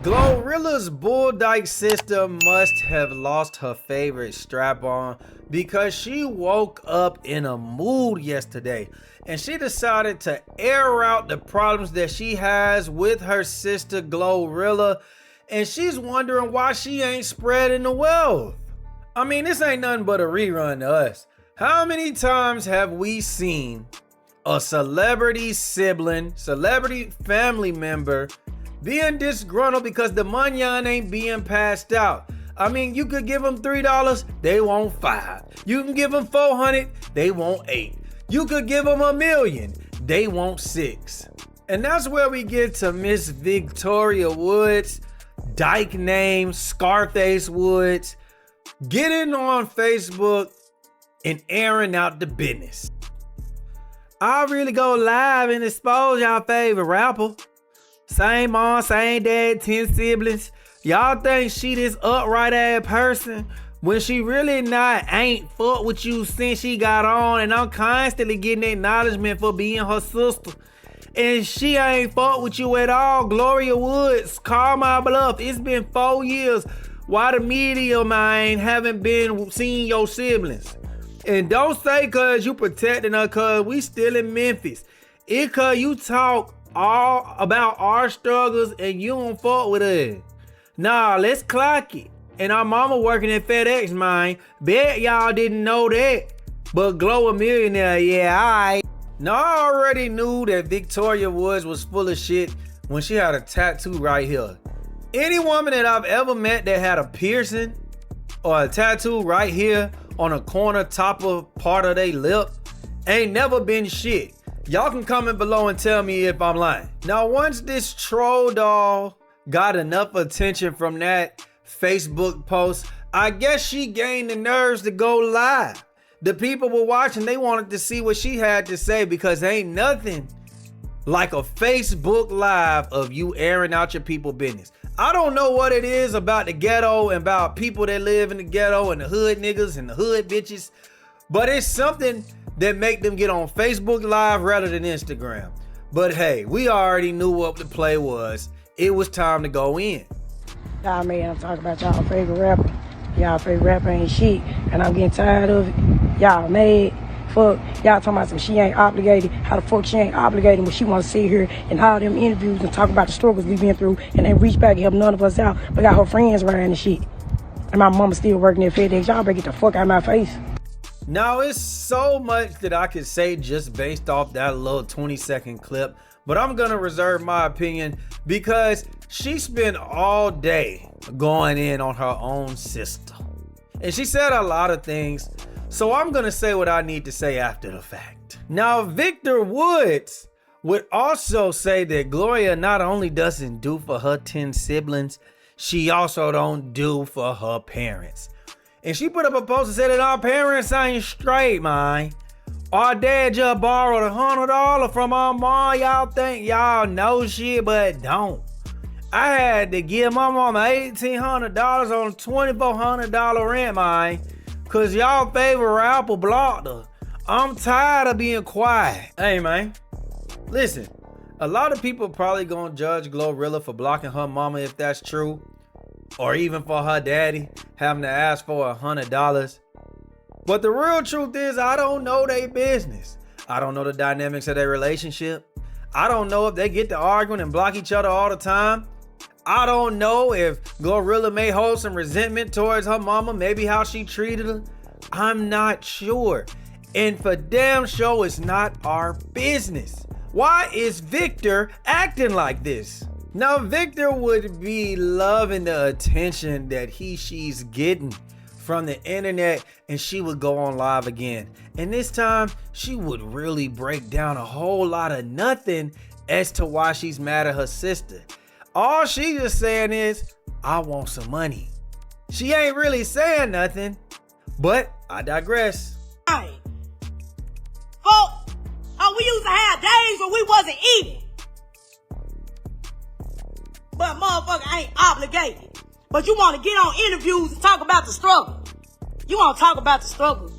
GloRilla's bull dyke sister must have lost her favorite strap-on because she woke up in a mood yesterday and she decided to air out the problems that she has with her sister GloRilla, and she's wondering why she ain't spreading the wealth. I mean, this ain't nothing but a rerun to us. How many times have we seen a celebrity sibling, celebrity family member being disgruntled because the money ain't being passed out? I mean, you could give them $3, they want $5. You can give them $400, they want $8. You could give them $1 million, they want $6. And that's where we get to Miss Victoria Woods, dyke name Scarface Woods, getting on Facebook and airing out the business. I'll really go live and expose y'all favorite rapper. Same mom, same dad, 10 siblings. Y'all think she this upright ass person when she really not. Ain't fuck with you since she got on, and I'm constantly getting acknowledgement for being her sister. And she ain't fuck with you at all. Gloria Woods, call my bluff. It's been 4 years. Why the media, man, haven't been seeing your siblings? And don't say cause you protecting her cause we still in Memphis. It cause you talk all about our struggles and you don't fuck with us. Nah, let's clock it. And our mama working at FedEx, man. Bet y'all didn't know that. But Glo a millionaire, yeah, alright. Now I already knew that Victoria Woods was full of shit when she had a tattoo right here. Any woman that I've ever met that had a piercing or a tattoo right here on a corner top of part of their lip ain't never been shit. Y'all can comment below and tell me if I'm lying. Now, once this troll doll got enough attention from that Facebook post, I guess she gained the nerves to go live. The people were watching, they wanted to see what she had to say because ain't nothing like a Facebook live of you airing out your people business. I don't know what it is about the ghetto and about people that live in the ghetto and the hood niggas and the hood bitches, but it's something that make them get on Facebook Live rather than Instagram. But hey, we already knew what the play was. It was time to go in. Y'all man, I'm talking about y'all favorite rapper. Y'all favorite rapper ain't shit, and I'm getting tired of it. Y'all mad. Fuck, y'all talking about some she ain't obligated. How the fuck she ain't obligated when she want to sit here and all them interviews and talk about the struggles we been through and then reach back and help none of us out, but got her friends around and shit. And my mama still working at FedEx. Y'all better get the fuck out of my face. Now, it's so much that I could say just based off that little 20-second clip, but I'm gonna reserve my opinion because she spent all day going in on her own sister. And she said a lot of things, so I'm gonna say what I need to say after the fact. Now, Victor Woods would also say that Gloria not only doesn't do for her 10 siblings, she also don't do for her parents. And she put up a post and said that our parents ain't straight, man. Our dad just borrowed $100 from our mom. Y'all think y'all know shit, but don't. I had to give my mama $1,800 on a $2,400 rent, man, cause y'all favorite rapper blocked her. I'm tired of being quiet. Hey, man, listen, a lot of people probably gonna judge GloRilla for blocking her mama if that's true, or even for her daddy having to ask for $100. But the real truth is, I don't know their business. I don't know the dynamics of their relationship. I don't know if they get to arguing and block each other all the time. I don't know if GloRilla may hold some resentment towards her mama, maybe how she treated her. I'm not sure. And for damn sure, it's not our business. Why is Victor acting like this? Now, Victor would be loving the attention that she's getting from the internet, and she would go on live again. And this time, she would really break down a whole lot of nothing as to why she's mad at her sister. All she just saying is, I want some money. She ain't really saying nothing, but I digress. Hey, we used to have days when we wasn't eating. But motherfucker ain't obligated. But you want to get on interviews and talk about the struggle. You want to talk about the struggle.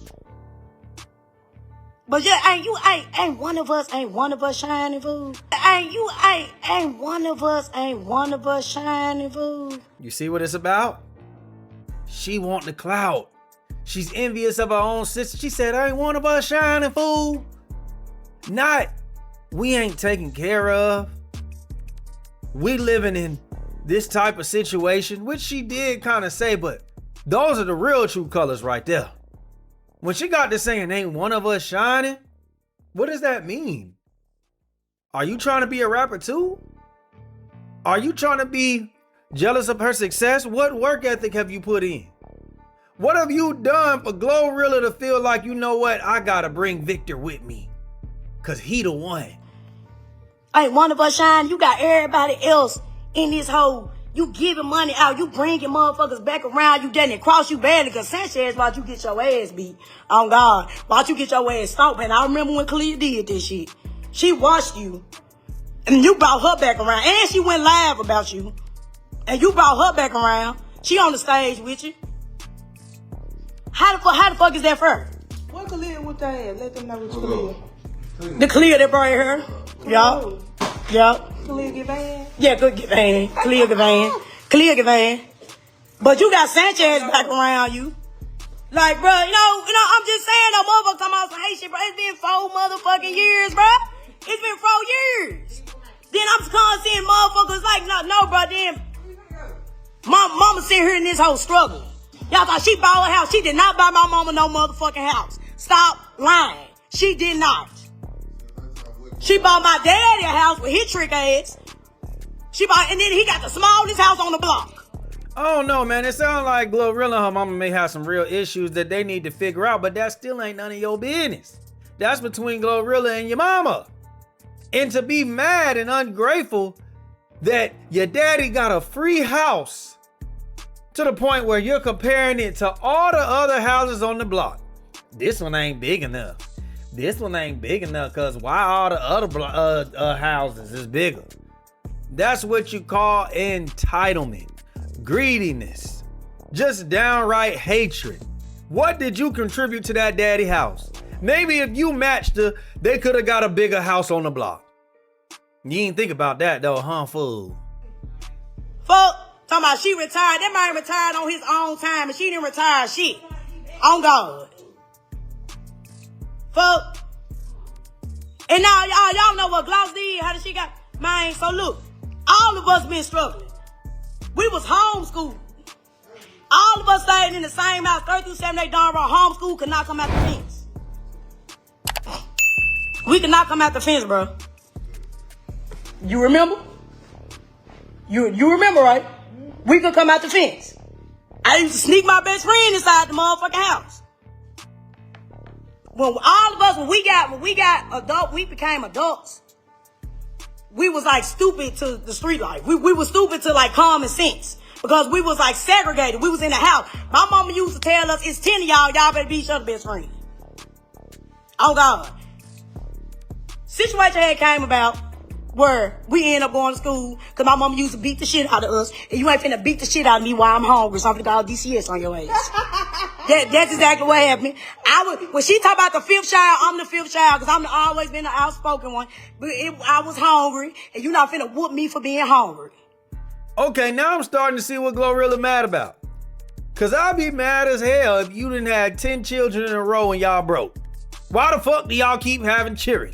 But yeah, ain't one of us shining, fool. Ain't one of us shining, fool. You see what it's about? She want the clout. She's envious of her own sister. She said, ain't one of us shining, fool. Not, we ain't taken care of. We living in this type of situation, which she did kind of say, but those are the real true colors right there. When she got to saying, ain't one of us shining, what does that mean? Are you trying to be a rapper too? Are you trying to be jealous of her success? What work ethic have you put in? What have you done for GloRilla to feel like, you know what, I gotta bring Victor with me? Cause he the one. Ain't one of us shine. You got everybody else in this hole. You giving money out. You bringing motherfuckers back around. You didn't cross you badly because Sanchez watch you get your ass beat. Oh God. Watch you get your ass stomped. And I remember when Kalia did this shit. She watched you. And you brought her back around. And she went live about you. And you brought her back around. She on the stage with you. How the fuck is that fair? What Kalia with that ass? Let them know what Kalia. The Kalia that brought her. Yup. Yup. Kalia get banned? Yeah, good get van. Kalia get van. Kalia get van. But you got Sanchez back around you. Like, bro, you know, I'm just saying, no motherfucker talking about some hate shit, bro. It's been 4 motherfucking years, bro. It's been 4 years. Then I'm just seeing motherfuckers like, no, bro, then mama sitting here in this whole struggle. Y'all thought she bought a house. She did not buy my mama no motherfucking house. Stop lying. She did not. She bought my daddy a house with his trick ass. And then he got the smallest house on the block. I don't know, man. It sounds like GloRilla and her mama may have some real issues that they need to figure out, but that still ain't none of your business. That's between GloRilla and your mama. And to be mad and ungrateful that your daddy got a free house to the point where you're comparing it to all the other houses on the block. This one ain't big enough. This one ain't big enough because why all the other houses is bigger? That's what you call entitlement, greediness, just downright hatred. What did you contribute to that daddy house? Maybe if you matched her, they could have got a bigger house on the block. You ain't think about that though, huh, fool? Fuck, talking about she retired. That man retired on his own time and she didn't retire shit. On God. Fuck. And now y'all know what Gloss did, how did she got, man, so look, all of us been struggling. We was homeschooled. All of us stayed in the same house, 3rd through 7th, they darn right homeschool, could not come out the fence. We could not come out the fence, bro. You remember? You remember, right? We could come out the fence. I used to sneak my best friend inside the motherfucking house. When all of us, when we got adult, we became adults. We was like stupid to the street life. We was stupid to like common sense because we was like segregated. We was in the house. My mama used to tell us, it's 10 of y'all better be each other's best friend. Oh God. Situation had came about where we end up going to school because my mama used to beat the shit out of us. And you ain't finna beat the shit out of me while I'm hungry. So I'm finna call DCS on your ass. That's exactly what happened. When she talk about the 5th child, I'm the 5th child because I'm always been the outspoken one. But I was hungry and you not finna whoop me for being hungry. Okay, now I'm starting to see what GloRilla mad about. Cause I'd be mad as hell if you didn't have 10 children in a row and y'all broke. Why the fuck do y'all keep having children?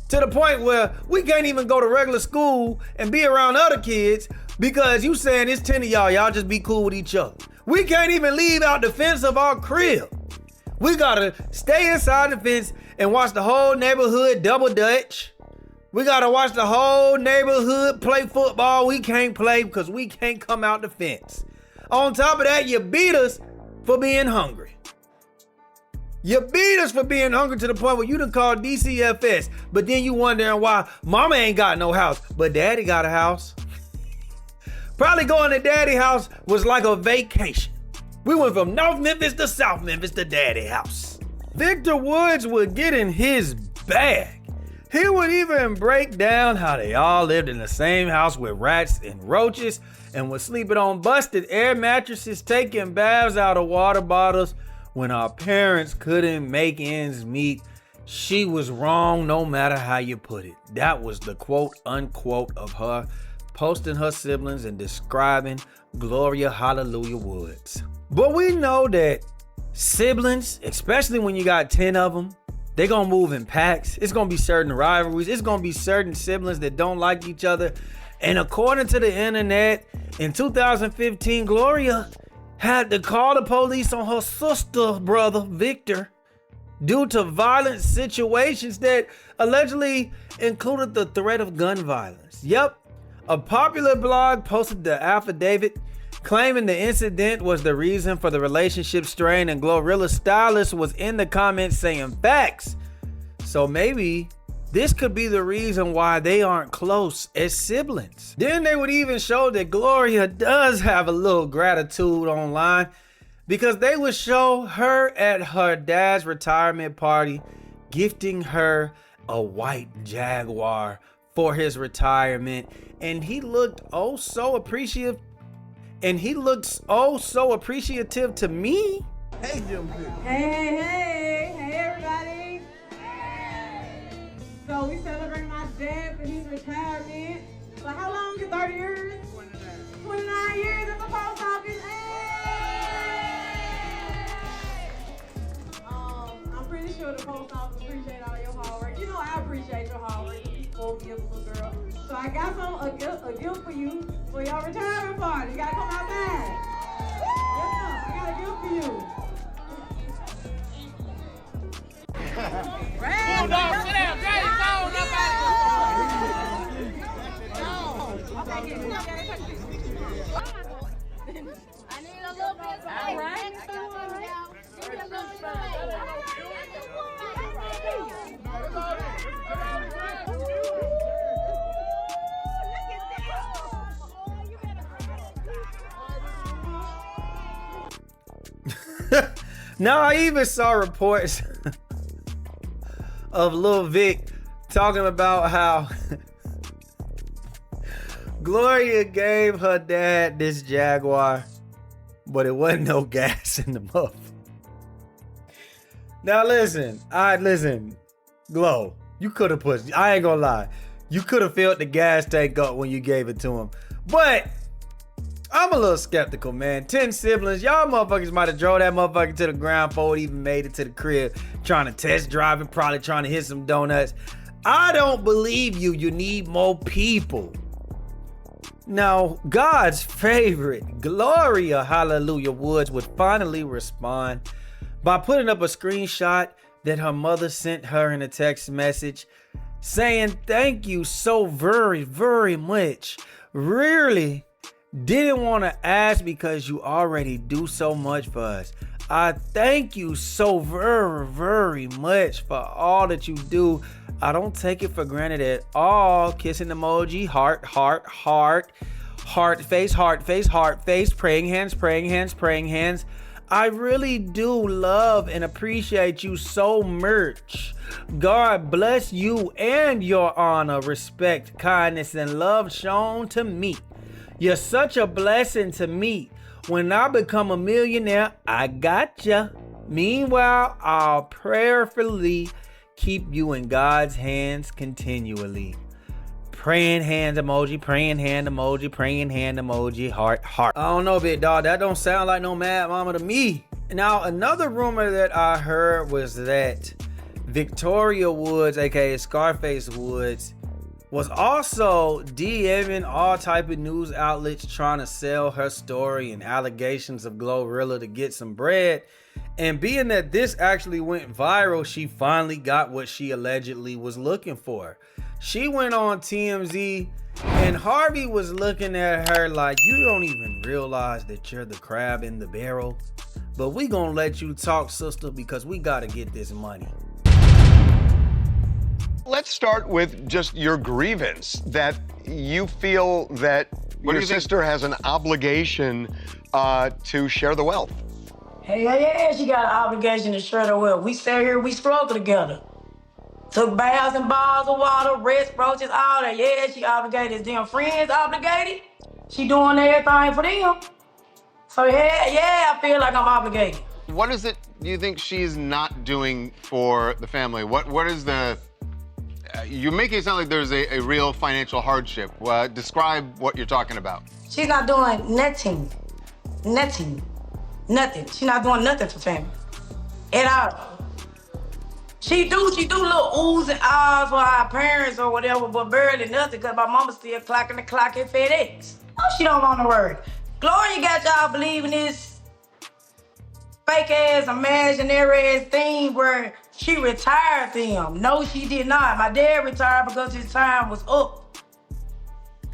To the point where we can't even go to regular school and be around other kids because you saying it's 10 of y'all just be cool with each other. We can't even leave out the fence of our crib. We gotta stay inside the fence and watch the whole neighborhood double dutch. We gotta watch the whole neighborhood play football. We can't play because we can't come out the fence. On top of that, you beat us for being hungry. You beat us for being hungry to the point where you done called DCFS, but then you wondering why mama ain't got no house, but daddy got a house. Probably going to daddy house was like a vacation. We went from North Memphis to South Memphis to daddy house. Victor Woods would get in his bag. He would even break down how they all lived in the same house with rats and roaches and was sleeping on busted air mattresses, taking baths out of water bottles when our parents couldn't make ends meet She was wrong no matter how you put it. That was the quote unquote of her posting her siblings and describing Gloria Hallelujah Woods. But we know that siblings, especially when you got 10 of them, they gonna move in packs. It's gonna be certain rivalries. It's gonna be certain siblings that don't like each other. And according to the internet, in 2015, Gloria had to call the police on her sister brother, Victor, due to violent situations that allegedly included the threat of gun violence. Yep, a popular blog posted the affidavit claiming the incident was the reason for the relationship strain, and GloRilla's stylist was in the comments saying facts. So maybe this could be the reason why they aren't close as siblings. Then they would even show that Gloria does have a little gratitude online, because they would show her at her dad's retirement party gifting her a white Jaguar for his retirement, and he looked oh so appreciative. And he looks oh so appreciative to me. Hey, Jim. Hey, everybody. So we celebrate my dad for his retirement. For how long? 30 years? 29 years at the post office. Hey! I'm pretty sure the post office appreciate all your hard work. You know I appreciate your hard work. You spoke beautiful girl. So I got a gift for you for your retirement party. You gotta come outside. Yeah, I got a gift for you. Hold on, sit down, Jay, go, nobody. I need a little bit of all right. Give me a little Now I even saw reports of Lil Vic talking about how Gloria gave her dad this Jaguar, but it wasn't no gas in the muff. Now listen, Glo, you could have put, I ain't gonna lie, you could have filled the gas tank up when you gave it to him. But I'm a little skeptical, man. 10 siblings, y'all motherfuckers might have drove that motherfucker to the ground before it even made it to the crib, trying to test drive it, probably trying to hit some donuts. I don't believe you. You need more people. Now, God's favorite, Gloria Hallelujah Woods, would finally respond by putting up a screenshot that her mother sent her in a text message saying, "Thank you so very, very much. Really didn't want to ask because you already do so much for us. I thank you so very, very much for all that you do. I don't take it for granted at all." Kissing emoji, heart, heart, heart, heart face, heart face, heart face, praying hands, praying hands, praying hands. I really do love and appreciate you so much. God bless you and your honor, respect, kindness, and love shown to me. You're such a blessing to me. When I become a millionaire, I gotcha. Meanwhile, I'll prayerfully keep you in God's hands continually. Praying hands emoji, praying hand emoji, praying hand emoji, heart, heart. I don't know, big dog. That don't sound like no mad mama to me. Now, another rumor that I heard was that Victoria Woods, aka Scarface Woods, was also DMing all type of news outlets trying to sell her story and allegations of GloRilla to get some bread. And being that this actually went viral, she finally got what she allegedly was looking for. She went on TMZ and Harvey was looking at her like, "You don't even realize that you're the crab in the barrel, but we gonna let you talk, sister, because we gotta get this money." Let's start with just your grievance that you feel that your sister has an obligation to share the wealth. Hey, yeah, she got an obligation to share the wealth. We sat here, we struggled together. Took baths and bottles of water, rest, roaches, all that. Yeah, she obligated. Is them friends obligated? She doing everything for them. So yeah, I feel like I'm obligated. What is it you think she's not doing for the family? What is the... you're making it sound like there's a real financial hardship. Describe what you're talking about. She's not doing nothing. Nothing. Nothing. She's not doing nothing for family. At all. She do little oohs and ahs for our parents or whatever, but barely nothing, because my mama still clocking the clock at FedEx. Oh, she don't want to work. Gloria got y'all believing this fake-ass, imaginary-ass thing where she retired them. No, she did not. My dad retired because his time was up.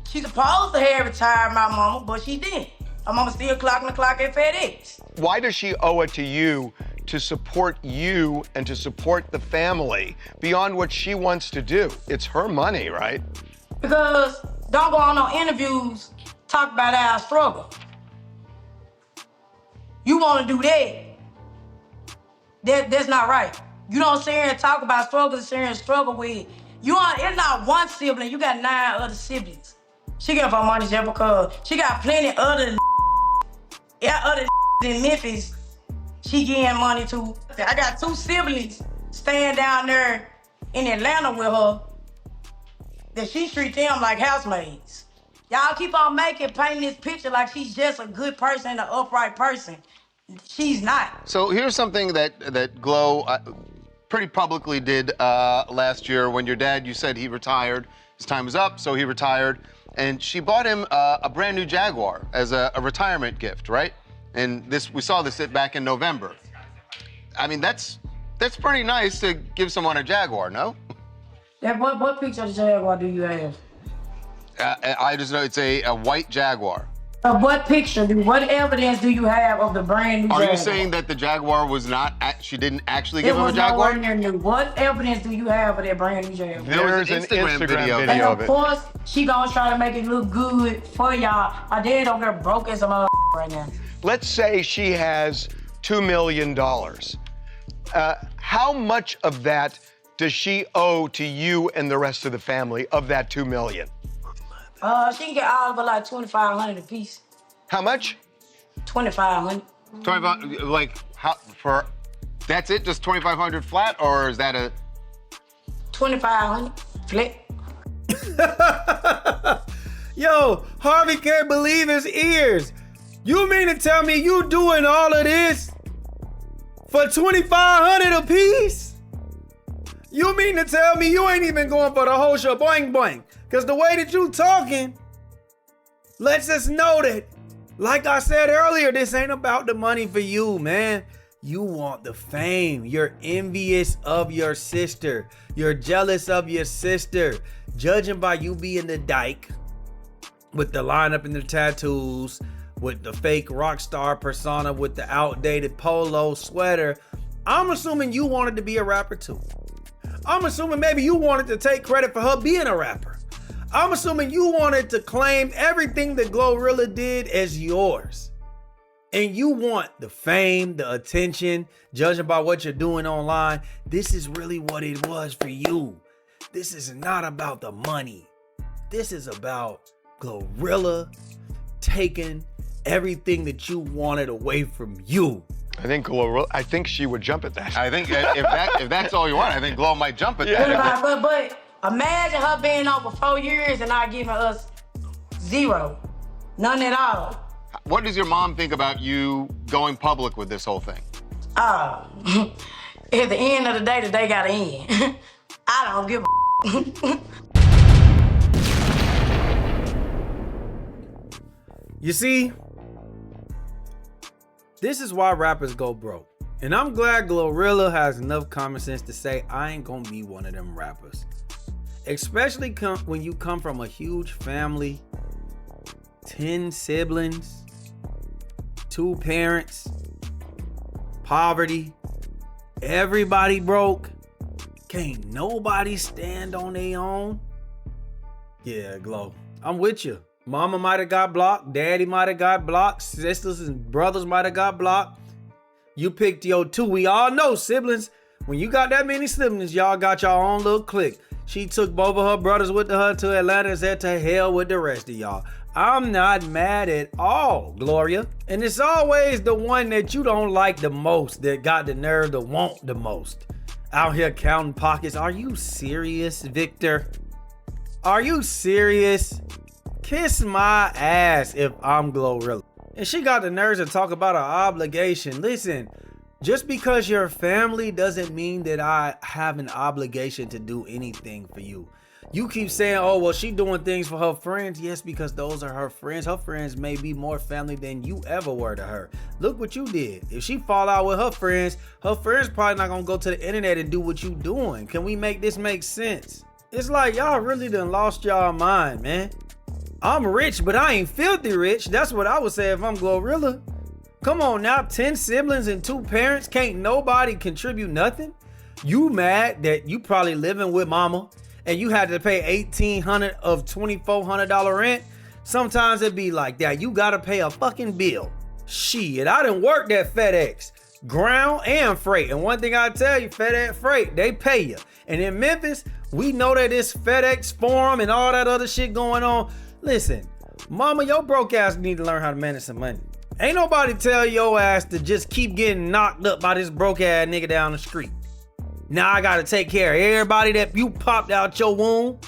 She supposed to have retired my mama, but she didn't. My mama still clocking the clock at FedEx. Why does she owe it to you to support you and to support the family beyond what she wants to do? It's her money, right? Because don't go on no interviews, talk about our struggle. You want to do that. That's not right. You don't sit here and talk about struggle, sit here and struggle with. It's not one sibling, you got 9 other siblings. She get her money just because she got plenty other in Memphis she getting money to. I got 2 siblings staying down there in Atlanta with her that she treat them like housemaids. Y'all keep on painting this picture like she's just a good person, an upright person. She's not. So here's something that Glo pretty publicly did last year when your dad, you said he retired. His time was up, so he retired. And she bought him a brand new Jaguar as a retirement gift, right? And we saw this back in November. I mean, that's pretty nice to give someone a Jaguar, no? What picture of the Jaguar do you have? I just know it's a white Jaguar. What evidence do you have of the brand new Jaguar? Are you saying that the Jaguar was not, she didn't actually give him a Jaguar? It was nowhere near new. What evidence do you have of that brand new Jaguar? There's an Instagram video And of of it. course, she gonna try to make it look good for y'all. My dad over there broke as a mother right now. Let's say she has $2 million. How much of that does she owe to you and the rest of the family of that $2 million? She can get all of it like $2,500 a piece. How much? $2,500. 25, like, that's it, just 2,500 flat, or is that a... 2,500 flat. Yo, Harvey can't believe his ears. You mean to tell me you doing all of this for $2,500 a piece? You mean to tell me you ain't even going for the whole show boing boing? Because the way that you talking lets us know that, like I said earlier, this ain't about the money for you, man. You want the fame. You're envious of your sister. You're jealous of your sister. Judging by you being the dyke with the lineup and the tattoos, with the fake rock star persona, with the outdated polo sweater, I'm assuming you wanted to be a rapper too. I'm assuming maybe you wanted to take credit for her being a rapper. I'm assuming you wanted to claim everything that GloRilla did as yours. And you want the fame, the attention, judging by what you're doing online. This is really what it was for you. This is not about the money. This is about GloRilla taking everything that you wanted away from you. I think she would jump at that. I think if that's all you want, I think Glo might jump at that. But imagine her being on for 4 years and not giving us 0. None at all. What does your mom think about you going public with this whole thing? At the end of the day gotta end. I don't give a You see, this is why rappers go broke. And I'm glad GloRilla has enough common sense to say, I ain't gonna be one of them rappers. Especially when you come from a huge family, 10 siblings, 2 parents, poverty, everybody broke, can't nobody stand on their own. Yeah, Glo, I'm with you. Mama might have got blocked, daddy might have got blocked, sisters and brothers might have got blocked. You picked your 2. We all know siblings, when you got that many siblings, y'all got your own little clique. She took both of her brothers with her to Atlanta and said to hell with the rest of y'all. I'm not mad at all, Gloria. And it's always the one that you don't like the most that got the nerve to want the most. Out here counting pockets. Are you serious, Victor? Are you serious? Kiss my ass if I'm GloRilla. And she got the nerves to talk about an obligation. Listen, just because you're family doesn't mean that I have an obligation to do anything for you. You keep saying, oh, well, she doing things for her friends. Yes, because those are her friends. Her friends may be more family than you ever were to her. Look what you did. If she fall out with her friends probably not gonna go to the internet and do what you doing. Can we make this make sense? It's like y'all really done lost y'all mind, man. I'm rich, but I ain't filthy rich. That's what I would say if I'm GloRilla. Come on now, 10 siblings and 2 parents. Can't nobody contribute nothing? You mad that you probably living with mama and you had to pay $1,800 of $2,400 rent? Sometimes it be like that. You gotta pay a fucking bill. Shit, I done worked at FedEx, ground and freight. And one thing I tell you, FedEx freight, they pay you. And in Memphis, we know that it's FedEx Forum and all that other shit going on. Listen, mama, your broke ass need to learn how to manage some money. Ain't nobody tell your ass to just keep getting knocked up by this broke ass nigga down the street. Now I gotta take care of everybody that you popped out your womb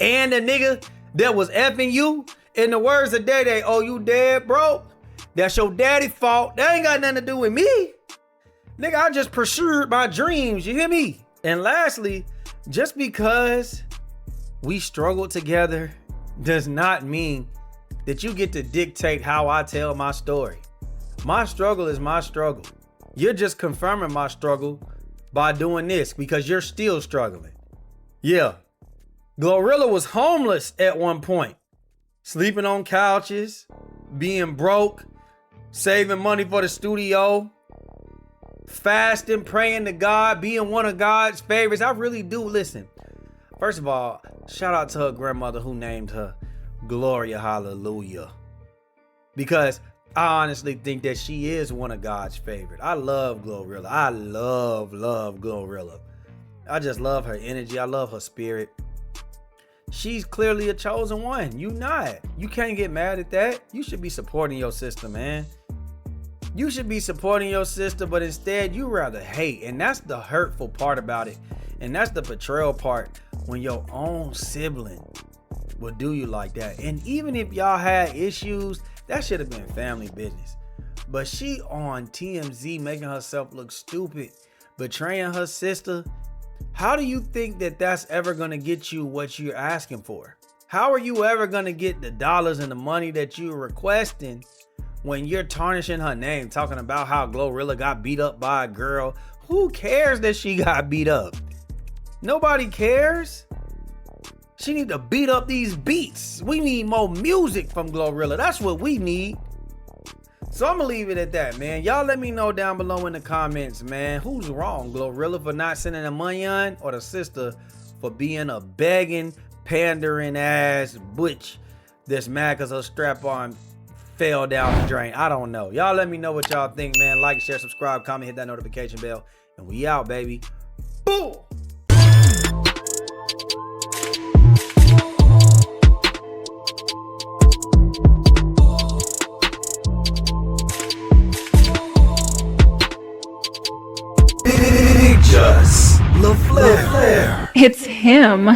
and the nigga that was effing you. In the words of Day, oh, you dead, bro? That's your daddy's fault. That ain't got nothing to do with me. Nigga, I just pursued my dreams, you hear me? And lastly, just because we struggle together does not mean that you get to dictate how I tell my story. My struggle is my struggle. You're just confirming my struggle by doing this because you're still struggling. Yeah, GloRilla was homeless at one point, sleeping on couches, being broke, saving money for the studio, fasting, praying to God, being one of God's favorites. I really do. Listen, first of all, shout out to her grandmother who named her Gloria Hallelujah, because I honestly think that she is one of God's favorite. I love GloRilla. I love GloRilla. I just love her energy. I love her spirit. She's clearly a chosen one. You not. You can't get mad at that. You should be supporting your sister, man. You should be supporting your sister, but instead you rather hate. And that's the hurtful part about it. And that's the betrayal part, when your own sibling will do you like that. And even if y'all had issues, that should have been family business. But she on TMZ making herself look stupid, betraying her sister. How do you think that that's ever gonna get you what you're asking for? How are you ever gonna get the dollars and the money that you're requesting when you're tarnishing her name, talking about how GloRilla got beat up by a girl? Who cares that she got beat up? Nobody cares. She need to beat up these beats. We need more music from GloRilla. That's what we need. So I'm gonna leave it at that, man. Y'all let me know down below in the comments, man. Who's wrong? GloRilla for not sending the money on, or the sister for being a begging, pandering ass butch that's mad because her strap-on fell down the drain? I don't know. Y'all let me know what y'all think, man. Like, share, subscribe, comment, hit that notification bell, and we out, baby. Boom! BACKFIRES. It's him.